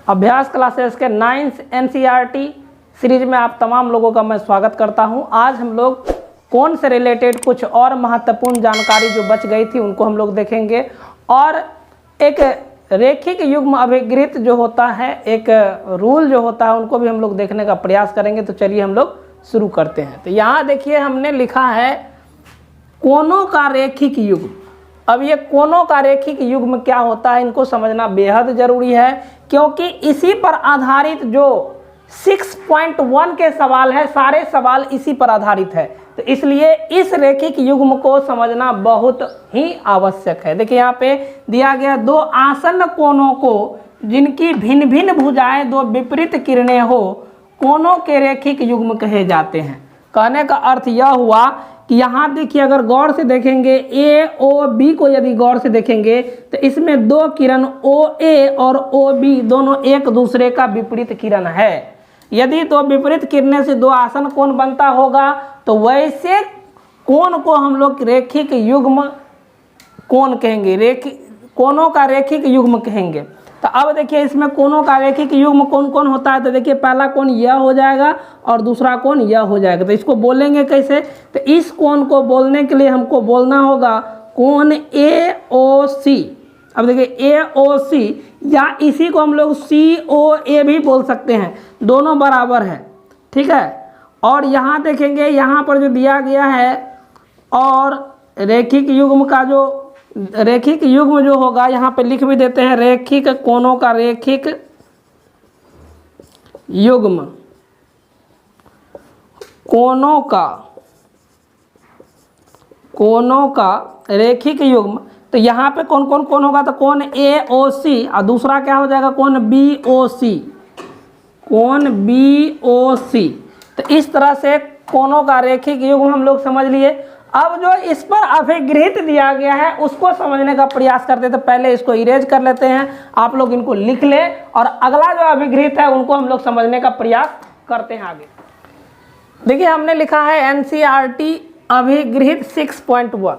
अभ्यास क्लासेस के 9th NCERT series में आप तमाम लोगों का मैं स्वागत करता हूं। आज हम लोग कौन से रिलेटेड कुछ और महत्वपूर्ण जानकारी जो बच गई थी उनको हम लोग देखेंगे, और एक रेखिक युग्म अभिग्रहित जो होता है, एक रूल जो होता है, उनको भी हम लोग देखने का प्रयास करेंगे। तो चलिए हम लोग शुरू करते हैं। तो यहाँ देखिए हमने लिखा है कोनों का रेखिक युग्म। अब ये कोनों का रेखिक युग्म क्या होता है, इनको समझना बेहद जरूरी है, क्योंकि इसी पर आधारित जो 6.1 के सवाल है, सारे सवाल इसी पर आधारित है। तो इसलिए इस रेखिक युग्म को समझना बहुत ही आवश्यक है। देखिए यहाँ पे दिया गया दो आसन्न कोनों को जिनकी भिन्न भिन्न भुजाएं दो विपरीत किरणें हो, कोनों के रेखिक युग्म कहे जाते हैं। कहने का अर्थ यह हुआ कि यहाँ देखिए, अगर गौर से देखेंगे ए ओ बी को, यदि गौर से देखेंगे तो इसमें दो किरण ओ ए और ओ बी दोनों एक दूसरे का विपरीत किरण है। यदि दो विपरीत किरणें से दो आसन्न कोण बनता होगा तो वैसे कोण को हम लोग रेखिक युग्म कोण कहेंगे, कोनों का रेखिक युग्म कहेंगे। तो अब देखिए इसमें कोनों का रेखिक युग्म कौन कौन होता है। तो देखिए पहला कोण यह हो जाएगा और दूसरा कोण यह हो जाएगा। तो इसको बोलेंगे कैसे? तो इस कोण को बोलने के लिए हमको बोलना होगा कोण AOC। अब देखिए AOC, या इसी को हम लोग COA भी बोल सकते हैं, दोनों बराबर है, ठीक है। और यहाँ देखेंगे, यहाँ पर जो दिया गया है, और रेखिक युग्म का जो रेखिक युग्म जो होगा यहाँ पे लिख भी देते हैं, रेखिक कोनों का रेखिक युग्म, कोनों का रेखिक युग्म। तो यहाँ पे कौन कौन कोण होगा? तो कोण AOC और दूसरा क्या हो जाएगा? कोण BOC, कोण BOC। तो इस तरह से कोनों का रेखिक युग्म हम लोग समझ लिए। अब जो इस पर अभिग्रहित दिया गया है उसको समझने का प्रयास करते हैं। तो पहले इसको इरेज कर लेते हैं, आप लोग इनको लिख लें, और अगला जो अभिग्रहित है उनको हम लोग समझने का प्रयास करते हैं आगे। देखिए हमने लिखा है NCERT अभिग्रहित 6.1।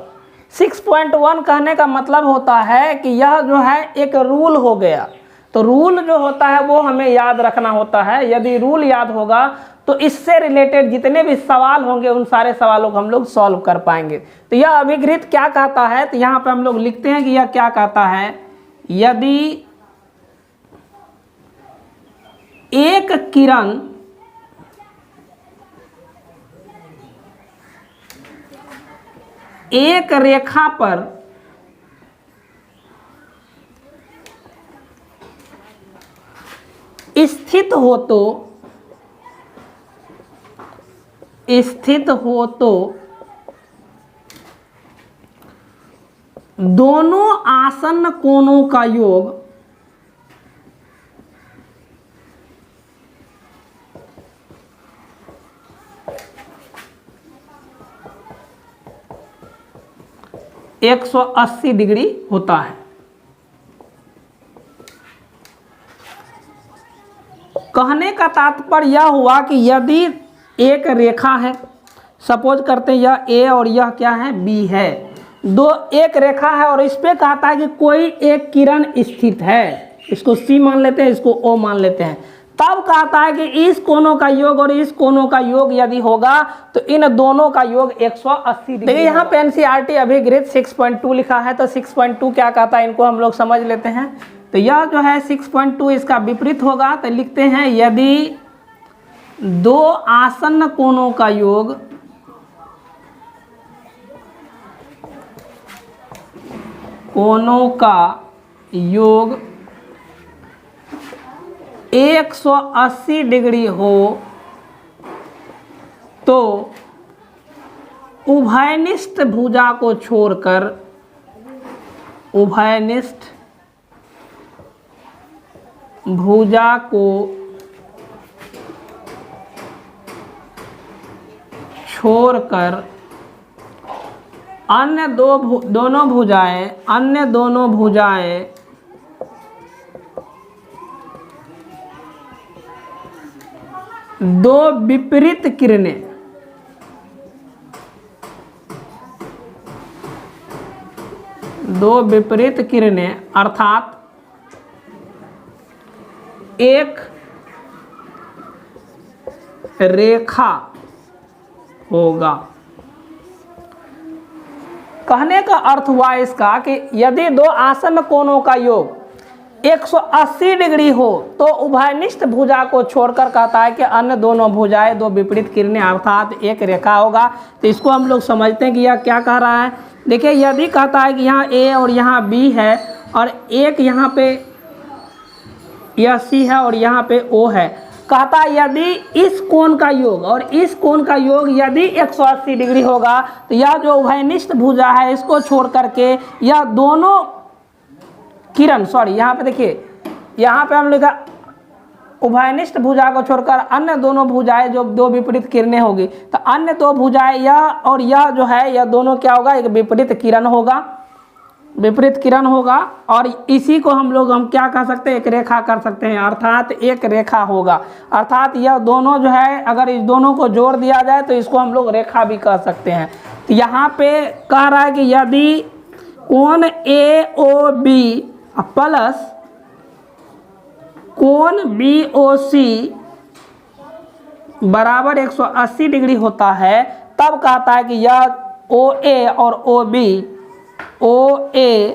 6.1 कहने का मतलब होता है कि यह जो है एक रूल हो गया। तो रूल जो होता है वो हमें याद रखना होता है। यदि रूल याद होगा तो इससे रिलेटेड जितने भी सवाल होंगे उन सारे सवालों को हम लोग सॉल्व कर पाएंगे। तो यह अभिग्रहित क्या कहता है? तो यहाँ पे हम लोग लिखते हैं कि यह क्या कहता है, यदि एक किरण एक रेखा पर स्थित हो तो दोनों आसन्न कोणों का योग एक 180 डिग्री होता है। कहने का तात्पर्य यह हुआ कि यदि एक रेखा है, सपोज करते हैं यह A और यह क्या है, B है, दो एक रेखा है, और इस पे कहता है कि कोई एक किरण स्थित है, इसको C मान लेते हैं, इसको O मान लेते हैं। तब कहता है कि इस कोनों का योग और इस कोनों का योग यदि होगा तो इन दोनों का योग 180 डिग्री। देखिए यहाँ पे NCERT अभिग्रहित 6.2 लिखा है। तो 6.2 क्या कहता है, इनको हम लोग समझ लेते हैं। तो यह जो है 6.2 इसका विपरीत होगा। तो लिखते हैं यदि दो आसन्न कोनों का योग कोनों का योग 180 डिग्री हो तो उभयनिष्ठ भुजा को छोड़कर अन्य दोनों भुजाएं दो विपरीत किरणें अर्थात एक रेखा होगा। कहने का अर्थ हुआ इसका कि यदि दो आसन्न कोणों का योग 180 डिग्री हो तो उभयनिष्ठ भुजा को छोड़कर कहता है कि अन्य दोनों भुजाएं दो विपरीत किरणें अर्थात एक रेखा होगा। तो इसको हम लोग समझते हैं कि यह क्या कह रहा है। देखिए यदि कहता है कि यहाँ ए और यहाँ बी है और एक यहाँ पे यह सी है और यहाँ पे ओ है, कहता है यदि इस कोण का योग और इस कोण का योग यदि 180 डिग्री होगा तो यह जो उभयनिष्ठ भुजा है इसको छोड़ करके यह दोनों किरण, सॉरी यहाँ पे देखिए, यहाँ पे हम लिखा उभयनिष्ठ भुजा को छोड़कर अन्य दोनों भुजाएं जो दो विपरीत किरणें होगी, तो अन्य दो भुजाएं यह और यह जो है यह दोनों क्या होगा, एक विपरीत किरण होगा, विपरीत किरण होगा। और इसी को हम लोग क्या कह सकते हैं, एक रेखा कर सकते हैं, अर्थात एक रेखा होगा। अर्थात यह दोनों जो है अगर इस दोनों को जोड़ दिया जाए तो इसको हम लोग रेखा भी कह सकते हैं। तो यहाँ पे कह रहा है कि यदि कोण AOB प्लस कोण BOC बराबर 180 डिग्री होता है, तब कहता है कि यह OA और OA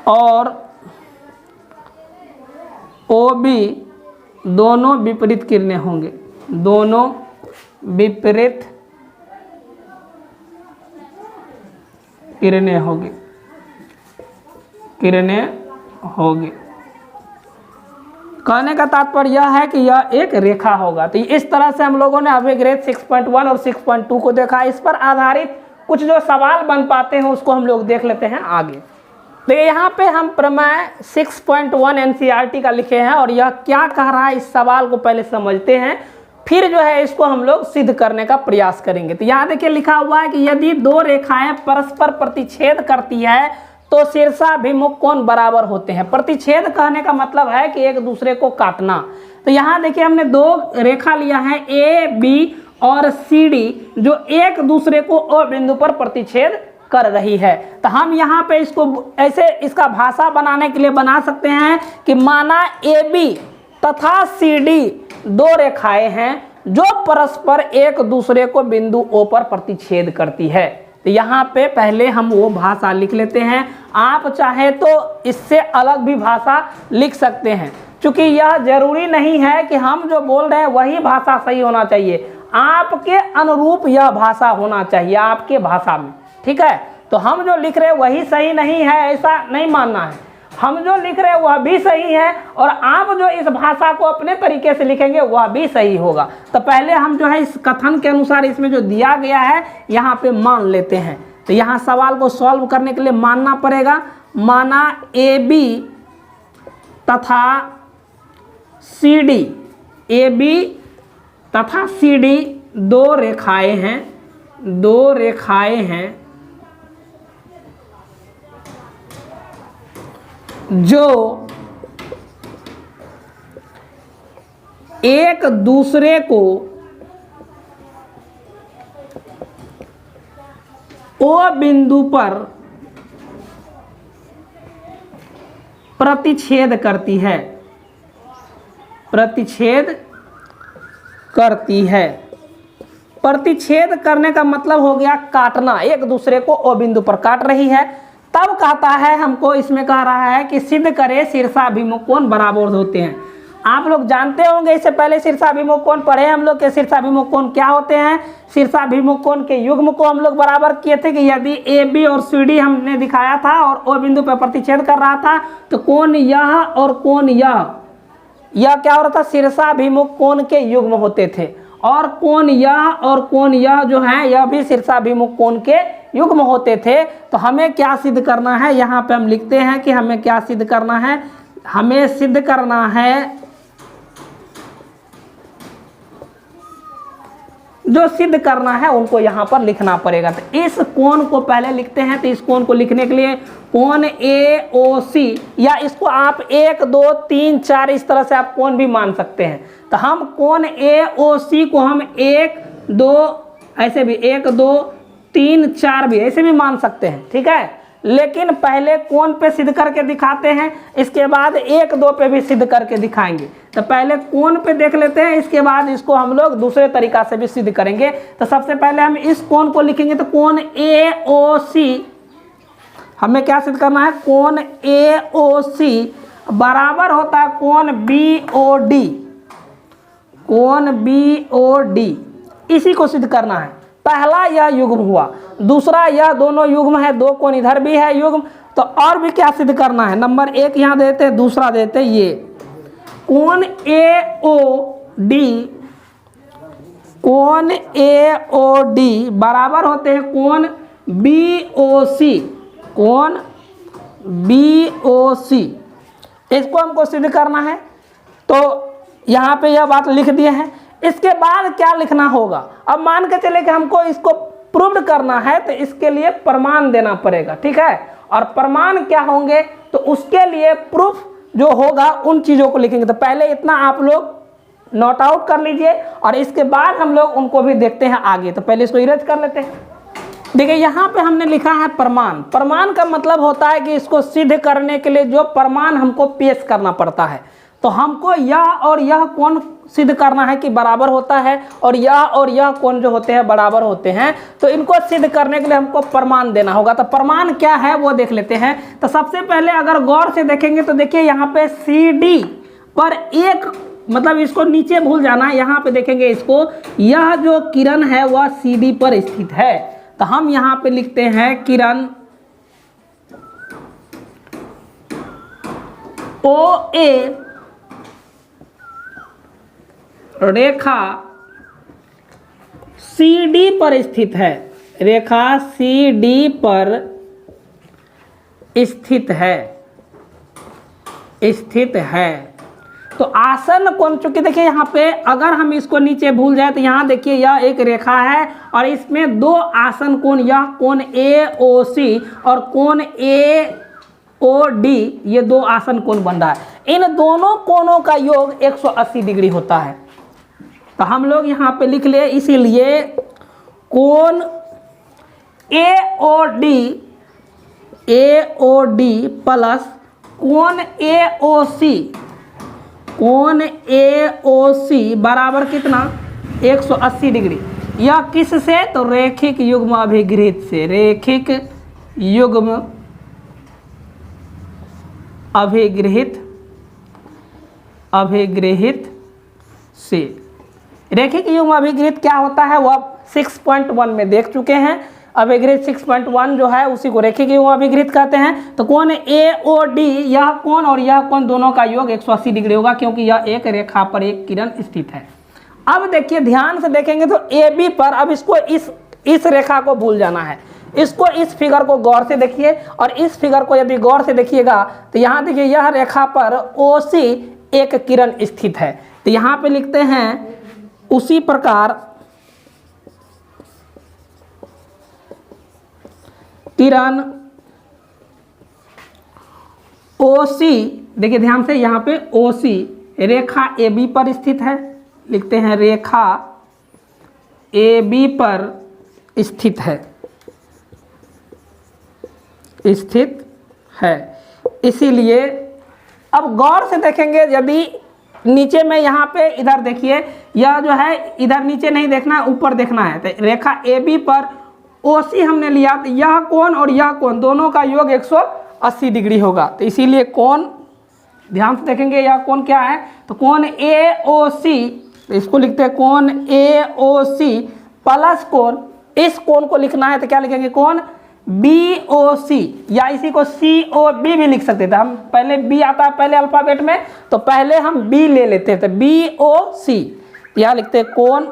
और OB दोनों विपरीत किरणें होंगे, दोनों विपरीत किरणें होगी, कहने का तात्पर्य यह है कि यह एक रेखा होगा। तो इस तरह से हम लोगों ने अभी ग्रेड 6.1 और 6.2 को देखा। इस पर आधारित कुछ जो सवाल बन पाते हैं उसको हम लोग देख लेते हैं आगे। तो यहाँ पे हम प्रमेय 6.1 NCERT का लिखे हैं और यह क्या कह रहा है इस सवाल को पहले समझते हैं, फिर जो है इसको हम लोग सिद्ध करने का प्रयास करेंगे। तो यहाँ देखिए लिखा हुआ है कि यदि दो रेखाएं परस्पर प्रतिच्छेद करती है तो शीर्षाभिमुख कोण बराबर होते हैं। प्रतिच्छेद कहने का मतलब है कि एक दूसरे को काटना। तो यहाँ देखिए हमने दो रेखा लिया है AB और CD जो एक दूसरे को O बिंदु पर प्रतिच्छेद कर रही है। तो हम यहाँ पे इसको ऐसे इसका भाषा बनाने के लिए बना सकते हैं कि माना AB तथा CD दो रेखाएं हैं जो परस्पर एक दूसरे को बिंदु O पर प्रतिच्छेद करती है। तो यहाँ पे पहले हम वो भाषा लिख लेते हैं। आप चाहे तो इससे अलग भी भाषा लिख सकते हैं, क्योंकि यह जरूरी नहीं है कि हम जो बोल रहे हैं वही भाषा सही होना चाहिए, आपके अनुरूप यह भाषा होना चाहिए आपके भाषा में, ठीक है। तो हम जो लिख रहे हैं वही सही नहीं है ऐसा नहीं मानना है, हम जो लिख रहे हैं वह भी सही है और आप जो इस भाषा को अपने तरीके से लिखेंगे वह भी सही होगा। तो पहले हम जो है इस कथन के अनुसार इसमें जो दिया गया है यहाँ पे मान लेते हैं। तो यहाँ सवाल को सॉल्व करने के लिए मानना पड़ेगा, माना AB तथा CD दो रेखाएं हैं जो एक दूसरे को O बिंदु पर प्रतिच्छेद करती है, प्रतिच्छेद करने का मतलब हो गया काटना, एक दूसरे को O बिंदु पर काट रही है। तब कहता है हमको इसमें कह रहा है कि सिद्ध करे शीर्षाभिमुख कोण बराबर होते हैं। आप लोग जानते होंगे इससे पहले शीर्षाभिमुख कोण पढ़े हम लोग के शीर्षाभिमुख कोण क्या होते हैं। शीर्षाभिमुख कोण के युग्म को हम लोग बराबर किए थे कि यदि AB और CD हमने दिखाया था और O बिंदु पर प्रतिच्छेद कर रहा था तो कोण यह और कोण यह क्या हो रहा था, शीर्षाभिमुख कोण के युग्म होते थे। और कोण यह और कोण यह जो है यह भी शीर्षाभिमुख कोण के युग्म होते थे। तो हमें क्या सिद्ध करना है, यहाँ पे हम लिखते हैं कि हमें क्या सिद्ध करना है, हमें सिद्ध करना है, जो सिद्ध करना है उनको यहाँ पर लिखना पड़ेगा। तो इस कोण को पहले लिखते हैं। तो इस कोण को लिखने के लिए कोण AOC या इसको आप 1 2 3 4 इस तरह से आप कोण भी मान सकते हैं। तो हम कोण AOC को हम 1 2 ऐसे भी 1 2 3 4 भी ऐसे भी मान सकते हैं, ठीक है। लेकिन पहले कोण पे सिद्ध करके दिखाते हैं, इसके बाद 1, 2 पे भी सिद्ध करके दिखाएंगे। तो पहले कोण पे देख लेते हैं, इसके बाद इसको हम लोग दूसरे तरीका से भी सिद्ध करेंगे। तो सबसे पहले हम इस कोण को लिखेंगे, तो कोण AOC हमें क्या सिद्ध करना है, कोण AOC बराबर होता है कोण BOD, कोण BOD, इसी को सिद्ध करना है। पहला यह युग्म हुआ, दूसरा यह दोनों युग्म है, 2 कोण इधर भी है युग्म। तो और भी क्या सिद्ध करना है, नंबर 1 यहाँ देते हैं, दूसरा देते ये कोण AOD, कोण AOD बराबर होते हैं कोण BOC, कोण BOC, इसको हमको सिद्ध करना है। तो यहाँ पे यह बात लिख दिए हैं। इसके बाद क्या लिखना होगा, अब मान के चले कि हमको इसको प्रूव्ड करना है, तो इसके लिए प्रमाण देना पड़ेगा, ठीक है। और प्रमाण क्या होंगे, तो उसके लिए प्रूफ जो होगा उन चीज़ों को लिखेंगे। तो पहले इतना आप लोग नोट आउट कर लीजिए और इसके बाद हम लोग उनको भी देखते हैं आगे। तो पहले इसको इरेज कर लेते हैं। देखिए यहाँ पे हमने लिखा है प्रमाण। प्रमाण का मतलब होता है कि इसको सिद्ध करने के लिए जो प्रमाण हमको पेश करना पड़ता है। तो हमको यह और यह कोण सिद्ध करना है कि बराबर होता है, और यह कोण जो होते हैं बराबर होते हैं। तो इनको सिद्ध करने के लिए हमको प्रमाण देना होगा। तो प्रमाण क्या है वो देख लेते हैं। तो सबसे पहले अगर गौर से देखेंगे तो देखिए यहाँ पे CD पर एक, मतलब इसको नीचे भूल जाना, यहाँ पे देखेंगे इसको, यह जो किरण है वह CD पर स्थित है। तो हम यहाँ पे लिखते हैं किरण OA रेखा CD पर स्थित है, रेखा CD पर स्थित है। तो आसन कोण, चूंकि देखिए यहाँ पे अगर हम इसको नीचे भूल जाए तो यहाँ देखिए यह एक रेखा है और इसमें 2 आसन कोण, यह कोण AOC और कोण AOD, ये 2 आसन कोण बन रहा है। इन दोनों कोणों का योग 180 डिग्री होता है। तो हम लोग यहाँ पे लिख ले, इसीलिए कोण AOD प्लस कोण AOC बराबर कितना, 180 डिग्री। यह किस से, तो रैखिक युग्म अभिगृहित से, रैखिक युग्म अभिगृहित से। रैखिक युग्म अभिगृहित क्या होता है वह 6.1 में देख चुके हैं। अभिगृहित 6.1 जो है उसी को रैखिक युग्म अभिगृहित कहते हैं। तो कोण AOD, यह कोण और यह कोण दोनों का योग 180 डिग्री होगा, क्योंकि यह एक रेखा पर एक किरण स्थित है। अब देखिए ध्यान से देखेंगे तो AB पर, अब इसको इस रेखा को भूल जाना है, इसको, इस फिगर को गौर से देखिए और इस फिगर को यदि गौर से देखिएगा तो यहाँ देखिए यह रेखा पर OC एक किरण स्थित है। तो यहाँ पे लिखते हैं उसी प्रकार किरण OC, देखिए ध्यान से, यहाँ पे OC रेखा AB पर स्थित है, लिखते हैं रेखा AB पर स्थित है। इसीलिए अब गौर से देखेंगे, यदि नीचे में यहाँ पे इधर देखिए, यह जो है इधर नीचे नहीं देखना है, ऊपर देखना है। तो रेखा AB पर OC हमने लिया, तो यह कोण और यह कोण दोनों का योग 180 डिग्री होगा। तो इसीलिए कोण, ध्यान से देखेंगे यह कोण क्या है, तो कोण AOC, तो इसको लिखते हैं कोण AOC प्लस कोण, इस कोण को लिखना है तो क्या लिखेंगे, कोण BOC, या इसी को COB भी लिख सकते थे। हम पहले B आता है पहले अल्फाबेट में, तो पहले हम B ले लेते हैं, तो BOC, यह लिखते हैं कोण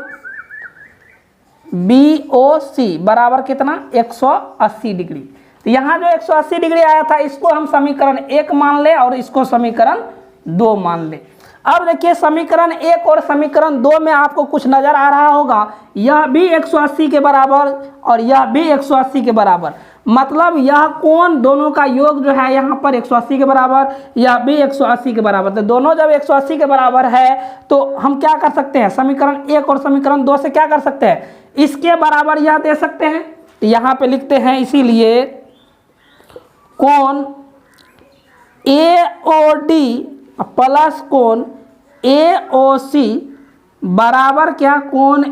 BOC बराबर कितना, 180 डिग्री। तो यहाँ जो 180 डिग्री आया था इसको हम समीकरण 1 मान ले और इसको समीकरण 2 मान ले। अब देखिए समीकरण 1 और समीकरण 2 में आपको कुछ नजर आ रहा होगा, यह भी 180 के बराबर और यह भी 180 के बराबर, मतलब यह कोण दोनों का योग जो है यहाँ पर 180 के बराबर, यह भी 180 के बराबर। तो दोनों जब 180 के बराबर है तो हम क्या कर सकते हैं, समीकरण 1 और समीकरण 2 से क्या कर सकते हैं, इसके बराबर यह दे सकते हैं। तो यहाँ पे लिखते हैं इसीलिए कोण AOD प्लस कोण AOC बराबर क्या, कोण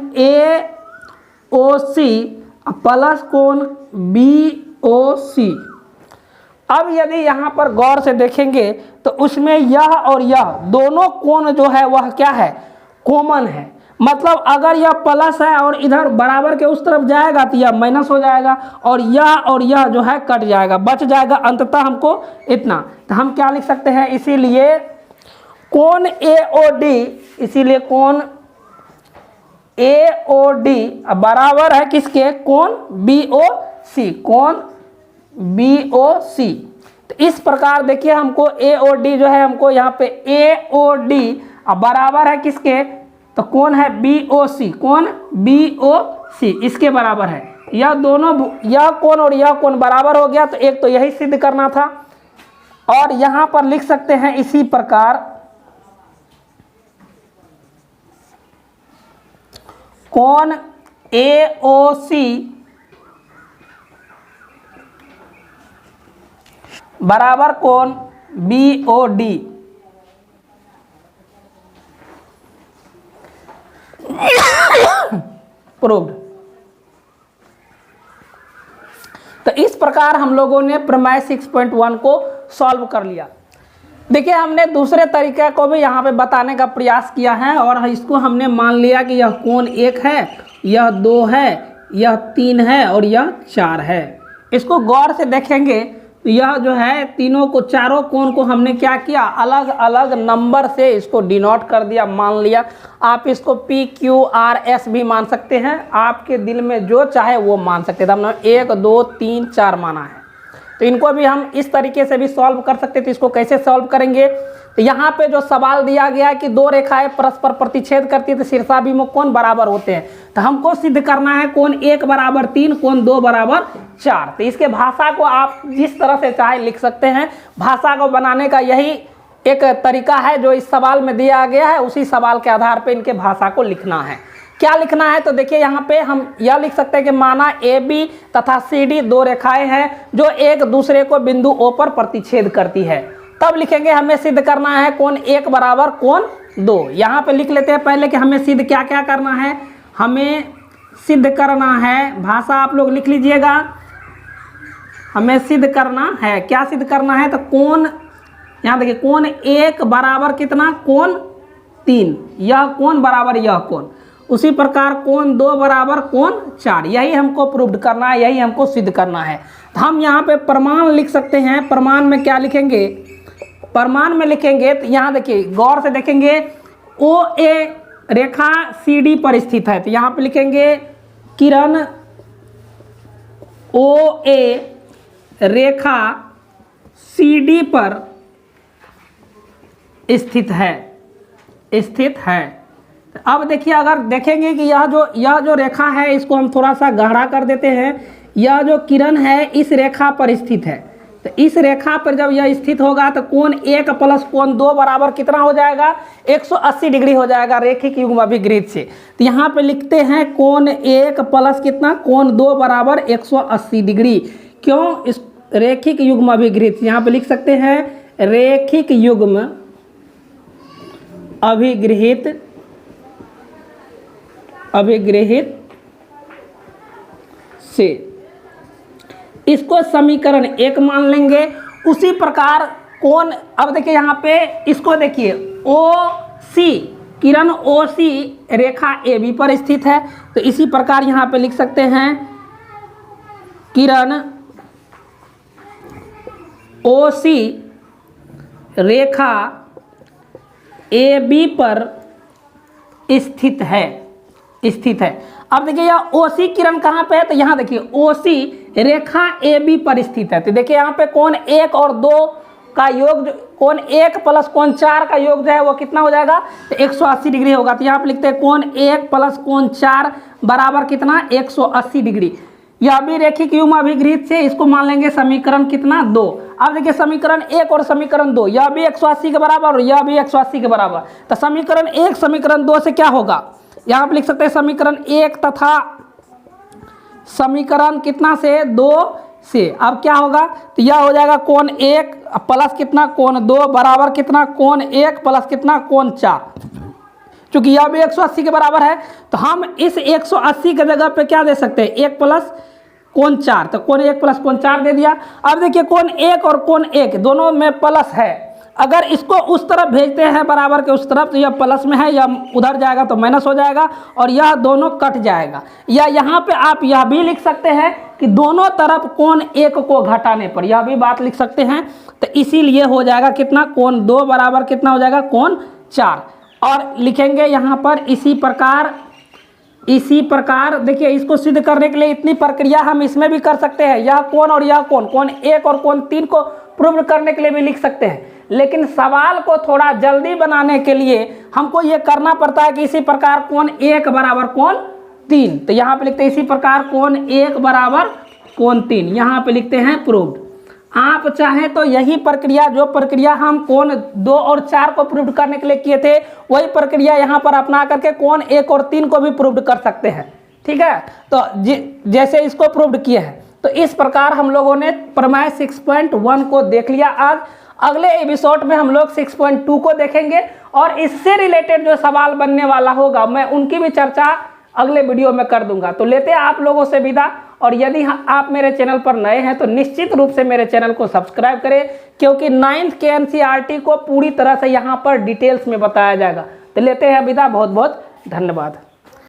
AOC प्लस कोण BOC। अब यदि यहाँ पर गौर से देखेंगे तो उसमें यह और यह दोनों कोण जो है वह क्या है, कॉमन है। मतलब अगर यह प्लस है और इधर बराबर के उस तरफ जाएगा तो यह माइनस हो जाएगा और यह जो है कट जाएगा, बच जाएगा अंततः हमको इतना। तो हम क्या लिख सकते हैं, इसीलिए कोण AOD, इसीलिए कोण AOD बराबर है किसके, कोण BOC, कोण BOC। तो इस प्रकार देखिए हमको AOD जो है, हमको यहाँ पे AOD बराबर है किसके, तो कौन है BOC, कौन BOC इसके बराबर है। यह दोनों, यह कोण और यह कोण बराबर हो गया, तो एक तो यही सिद्ध करना था। और यहां पर लिख सकते हैं इसी प्रकार कोण AOC बराबर कोण BOD। प्रूव्ड। तो इस प्रकार हम लोगों ने प्रमेय 6.1 को सॉल्व कर लिया। देखिए हमने दूसरे तरीके को भी यहाँ पे बताने का प्रयास किया है और इसको हमने मान लिया कि यह कोण 1 है, यह 2 है, यह 3 है और यह 4 है। इसको गौर से देखेंगे तो यह जो है तीनों को, चारों कोण को हमने क्या किया, अलग अलग नंबर से इसको डिनोट कर दिया, मान लिया। आप इसको PQRS भी मान सकते हैं, आपके दिल में जो चाहे वो मान सकते हैं। हमने 1 2 3 4 माना है, तो इनको भी हम इस तरीके से भी सॉल्व कर सकते। तो इसको कैसे सॉल्व करेंगे, तो यहाँ पे जो सवाल दिया गया है कि दो रेखाएं परस्पर प्रतिच्छेद करती है तो शीर्षाभिमुख कोण बराबर होते हैं। तो हमको सिद्ध करना है कोण 1 बराबर 3, कोण 2 बराबर 4। तो इसके भाषा को आप जिस तरह से चाहे लिख सकते हैं। भाषा को बनाने का यही एक तरीका है जो इस सवाल में दिया गया है, उसी सवाल के आधार पर इनके भाषा को लिखना है। क्या लिखना है, तो देखिए यहाँ पे हम यह लिख सकते हैं कि माना AB तथा CD दो रेखाएं हैं जो एक दूसरे को बिंदु O पर प्रतिच्छेद करती है। तब लिखेंगे हमें सिद्ध करना है कोण 1 बराबर कोण 2। यहाँ पे लिख लेते हैं पहले कि हमें सिद्ध क्या क्या करना है। हमें सिद्ध करना है, भाषा आप लोग लिख लीजिएगा, हमें सिद्ध करना है, क्या सिद्ध करना है, तो कोण, यहाँ देखिए कोण 1 बराबर कितना, कोण 3, यह कोण बराबर यह कोण। उसी प्रकार कोण 2 बराबर कोण 4। यही हमको प्रूव्ड करना है, यही हमको सिद्ध करना है। तो हम यहाँ पे प्रमाण लिख सकते हैं। प्रमाण में क्या लिखेंगे, प्रमाण में लिखेंगे तो यहाँ देखिए गौर से देखेंगे OA रेखा CD पर स्थित है, तो यहाँ पे लिखेंगे किरण OA रेखा CD पर स्थित है। अब देखिए अगर देखेंगे कि यह जो रेखा है इसको हम थोड़ा सा गाढ़ा कर देते हैं। यह जो किरण है इस रेखा पर स्थित है, तो इस रेखा पर जब यह स्थित होगा तो कोण 1 प्लस कोण 2 बराबर कितना हो जाएगा, 180 डिग्री हो जाएगा रैखिक युग्म अभिगृहीत से। तो यहाँ पे लिखते हैं कोण 1 प्लस कितना, कोण 2 बराबर 180 डिग्री। क्यों, इस रैखिक युग्म अभिगृहीत, यहाँ पे लिख सकते हैं रैखिक युग्म अभिगृहीत से, इसको समीकरण 1 मान लेंगे। उसी प्रकार कोण, अब देखिए यहाँ पे इसको देखिए OC, किरण OC रेखा AB पर स्थित है, तो इसी प्रकार यहाँ पे लिख सकते हैं किरण OC रेखा AB पर स्थित है। अब देखिए यह OC किरण कहाँ पे है, तो यहाँ देखिए OC रेखा AB पर स्थित है। तो देखिए यहाँ पे कोण 1 और 2 का योग, कोण 1 प्लस कोण 4 का योग जो है वो कितना हो जाएगा, तो 180 डिग्री होगा। तो यहाँ पे लिखते हैं कोण 1 प्लस कोण 4 बराबर कितना, 180 डिग्री। यह भी रैखिक युग्म अभिगृहीत से, इसको मान लेंगे समीकरण कितना, 2। अब देखिए समीकरण 1 और समीकरण 2, यह भी 180 के बराबर और यह भी 180 के बराबर। तो समीकरण 1 समीकरण 2 से क्या होगा, यहाँ पे लिख सकते हैं समीकरण 1 तथा समीकरण कितना से 2 से। अब क्या होगा, तो यह हो जाएगा कोण 1 प्लस कितना कोण 2 बराबर कितना कोण 1 प्लस कितना कोण 4। चूंकि यह भी 180 के बराबर है तो हम इस 180 के जगह पे क्या दे सकते हैं, 1 प्लस कोण 4, तो कोण 1 प्लस कोण 4 दे दिया। अब देखिए कोण 1 और कोण 1 दोनों में प्लस है, अगर इसको उस तरफ भेजते हैं बराबर के उस तरफ तो यह प्लस में है, यह उधर जाएगा तो माइनस हो जाएगा और यह दोनों कट जाएगा। या यहाँ पे आप यह भी लिख सकते हैं कि दोनों तरफ कोण 1 को घटाने पर, यह भी बात लिख सकते हैं। तो इसीलिए हो जाएगा कितना, कोण 2 बराबर कितना हो जाएगा कोण 4। और लिखेंगे यहाँ पर इसी प्रकार देखिए, इसको सिद्ध करने के लिए इतनी प्रक्रिया हम इसमें भी कर सकते हैं, यह कोण और यह कोण, कोण 1 और कोण 3 को प्रूव करने के लिए भी लिख सकते हैं। लेकिन सवाल को थोड़ा जल्दी बनाने के लिए हमको ये करना पड़ता है कि इसी प्रकार कोण 1 बराबर कोण 3, तो यहाँ पे लिखते हैं इसी प्रकार कोण 1 बराबर कोण 3, यहाँ पे लिखते हैं प्रूव्ड। आप चाहें तो यही प्रक्रिया, जो प्रक्रिया हम कोण 2 और 4 को प्रूव करने के लिए किए थे, वही प्रक्रिया यहाँ पर अपना करके कोण 1 और 3 को भी प्रूव कर सकते हैं। ठीक है, तो जैसे इसको प्रूव किए हैं, तो इस प्रकार हम लोगों ने प्रमेय 6.1 को देख लिया। आज अगले एपिसोड में हम लोग 6.2 को देखेंगे और इससे रिलेटेड जो सवाल बनने वाला होगा मैं उनकी भी चर्चा अगले वीडियो में कर दूंगा। तो लेते हैं आप लोगों से विदा, और यदि आप मेरे चैनल पर नए हैं तो निश्चित रूप से मेरे चैनल को सब्सक्राइब करें, क्योंकि 9th के NCERT को पूरी तरह से यहाँ पर डिटेल्स में बताया जाएगा। तो लेते हैं विदा, बहुत बहुत धन्यवाद।